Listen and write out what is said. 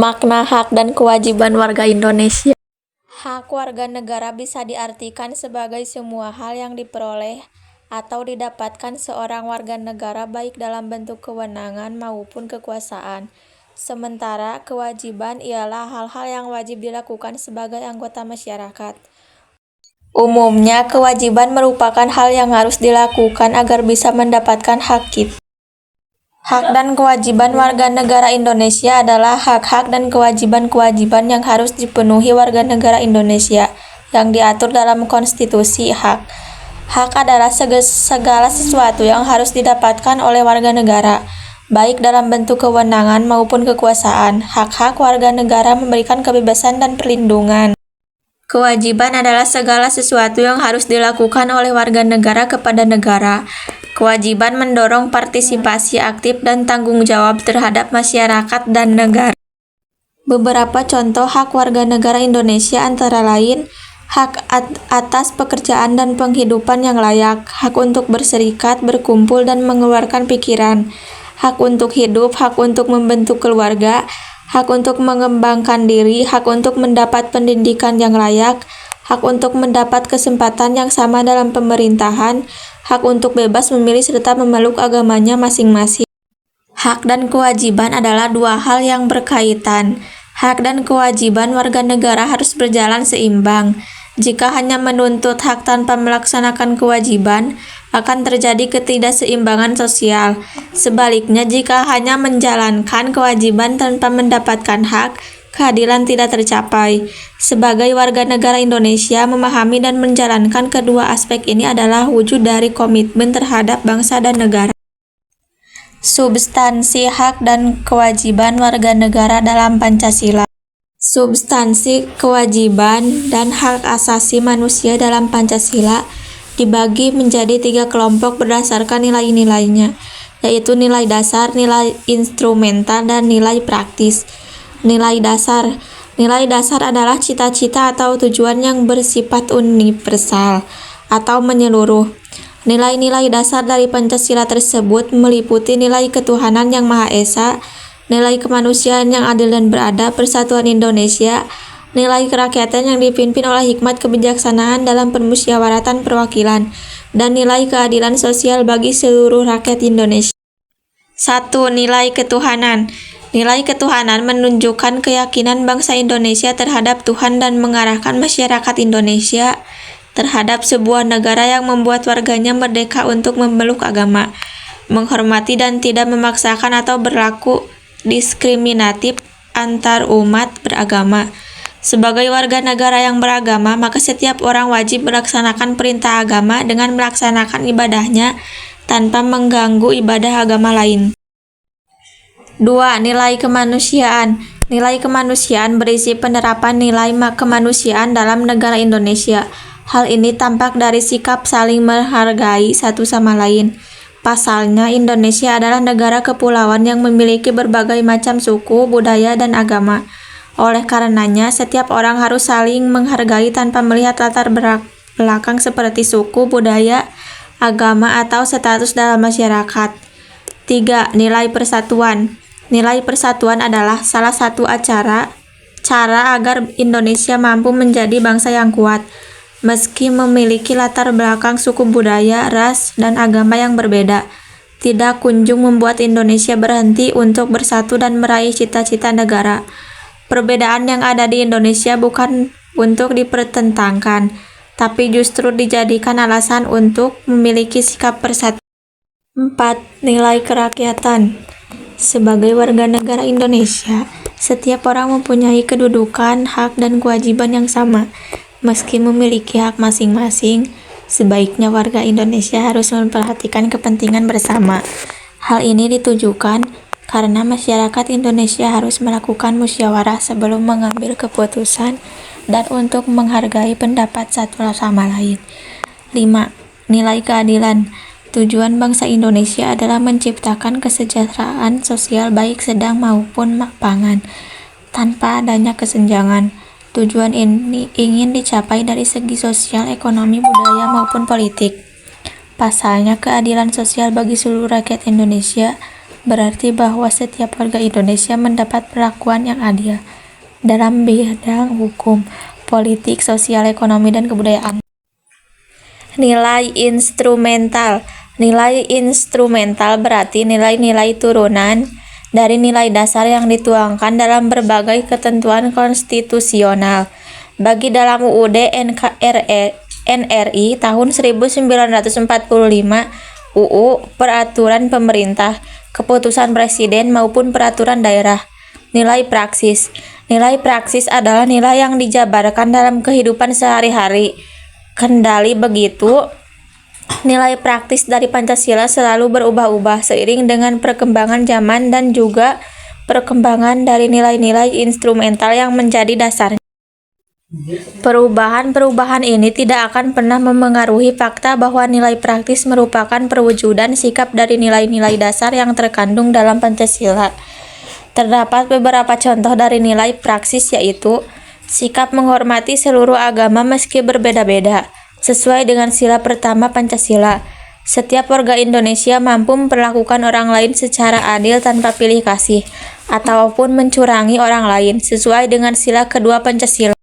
Makna hak dan kewajiban warga Indonesia. Hak warga negara bisa diartikan sebagai semua hal yang diperoleh atau didapatkan seorang warga negara baik dalam bentuk kewenangan maupun kekuasaan. Sementara kewajiban ialah hal-hal yang wajib dilakukan sebagai anggota masyarakat. Umumnya, kewajiban merupakan hal yang harus dilakukan agar bisa mendapatkan hak kita. Hak dan kewajiban warga negara Indonesia adalah hak-hak dan kewajiban-kewajiban yang harus dipenuhi warga negara Indonesia yang diatur dalam konstitusi. Hak adalah segala sesuatu yang harus didapatkan oleh warga negara, baik dalam bentuk kewenangan maupun kekuasaan. Hak-hak warga negara memberikan kebebasan dan perlindungan. Kewajiban adalah segala sesuatu yang harus dilakukan oleh warga negara kepada negara. Kewajiban mendorong partisipasi aktif dan tanggung jawab terhadap masyarakat dan negara. Beberapa contoh hak warga negara Indonesia antara lain, hak atas pekerjaan dan penghidupan yang layak, hak untuk berserikat, berkumpul, dan mengeluarkan pikiran, hak untuk hidup, hak untuk membentuk keluarga, hak untuk mengembangkan diri, hak untuk mendapat pendidikan yang layak, hak untuk mendapat kesempatan yang sama dalam pemerintahan, hak untuk bebas memilih serta memeluk agamanya masing-masing. Hak dan kewajiban adalah dua hal yang berkaitan. Hak dan kewajiban warga negara harus berjalan seimbang. Jika hanya menuntut hak tanpa melaksanakan kewajiban, akan terjadi ketidakseimbangan sosial. Sebaliknya, jika hanya menjalankan kewajiban tanpa mendapatkan hak, keadilan tidak tercapai. Sebagai warga negara Indonesia, memahami dan menjalankan kedua aspek ini adalah wujud dari komitmen terhadap bangsa dan negara. Substansi hak dan kewajiban warga negara dalam Pancasila. Substansi kewajiban dan hak asasi manusia dalam Pancasila dibagi menjadi 3 kelompok berdasarkan nilai-nilainya, yaitu nilai dasar, nilai instrumental, dan nilai praktis. Nilai dasar. Nilai dasar adalah cita-cita atau tujuan yang bersifat universal atau menyeluruh. Nilai-nilai dasar dari Pancasila tersebut meliputi nilai ketuhanan yang Maha Esa, nilai kemanusiaan yang adil dan beradab, persatuan Indonesia, nilai kerakyatan yang dipimpin oleh hikmat kebijaksanaan dalam permusyawaratan perwakilan, dan nilai keadilan sosial bagi seluruh rakyat Indonesia. 1. Nilai ketuhanan. Nilai ketuhanan menunjukkan keyakinan bangsa Indonesia terhadap Tuhan dan mengarahkan masyarakat Indonesia terhadap sebuah negara yang membuat warganya merdeka untuk memeluk agama, menghormati dan tidak memaksakan atau berlaku diskriminatif antar umat beragama. Sebagai warga negara yang beragama, maka setiap orang wajib melaksanakan perintah agama dengan melaksanakan ibadahnya tanpa mengganggu ibadah agama lain. 2. Nilai kemanusiaan. Nilai kemanusiaan berisi penerapan nilai kemanusiaan dalam negara Indonesia. Hal ini tampak dari sikap saling menghargai satu sama lain. Pasalnya, Indonesia adalah negara kepulauan yang memiliki berbagai macam suku, budaya, dan agama. Oleh karenanya, setiap orang harus saling menghargai tanpa melihat latar belakang seperti suku, budaya, agama, atau status dalam masyarakat. 3. Nilai persatuan. Nilai persatuan adalah salah satu cara agar Indonesia mampu menjadi bangsa yang kuat. Meski memiliki latar belakang suku budaya, ras, dan agama yang berbeda, tidak kunjung membuat Indonesia berhenti untuk bersatu dan meraih cita-cita negara. Perbedaan yang ada di Indonesia bukan untuk dipertentangkan, tapi justru dijadikan alasan untuk memiliki sikap persatuan. 4. Nilai kerakyatan. Sebagai warga negara Indonesia, setiap orang mempunyai kedudukan, hak, dan kewajiban yang sama. Meski memiliki hak masing-masing, sebaiknya warga Indonesia harus memperhatikan kepentingan bersama. Hal ini ditujukan karena masyarakat Indonesia harus melakukan musyawarah sebelum mengambil keputusan dan untuk menghargai pendapat satu sama lain. 5. Nilai keadilan. Tujuan bangsa Indonesia adalah menciptakan kesejahteraan sosial baik sedang maupun pangan, tanpa adanya kesenjangan. Tujuan ini ingin dicapai dari segi sosial, ekonomi, budaya, maupun politik. Pasalnya, keadilan sosial bagi seluruh rakyat Indonesia berarti bahwa setiap warga Indonesia mendapat perlakuan yang adil dalam bidang hukum, politik, sosial, ekonomi, dan kebudayaan. Nilai instrumental. Nilai instrumental berarti nilai-nilai turunan dari nilai dasar yang dituangkan dalam berbagai ketentuan konstitusional. Bagi dalam UUD NRI tahun 1945, UU Peraturan Pemerintah, Keputusan Presiden maupun Peraturan Daerah. Nilai praksis. Nilai praksis adalah nilai yang dijabarkan dalam kehidupan sehari-hari. Kendali begitu, nilai praktis dari Pancasila selalu berubah-ubah seiring dengan perkembangan zaman dan juga perkembangan dari nilai-nilai instrumental yang menjadi dasarnya. Perubahan-perubahan ini tidak akan pernah memengaruhi fakta bahwa nilai praktis merupakan perwujudan sikap dari nilai-nilai dasar yang terkandung dalam Pancasila. Terdapat beberapa contoh dari nilai praksis, yaitu sikap menghormati seluruh agama meski berbeda-beda, sesuai dengan sila pertama Pancasila. Setiap warga Indonesia mampu memperlakukan orang lain secara adil tanpa pilih kasih, ataupun mencurangi orang lain, sesuai dengan sila kedua Pancasila.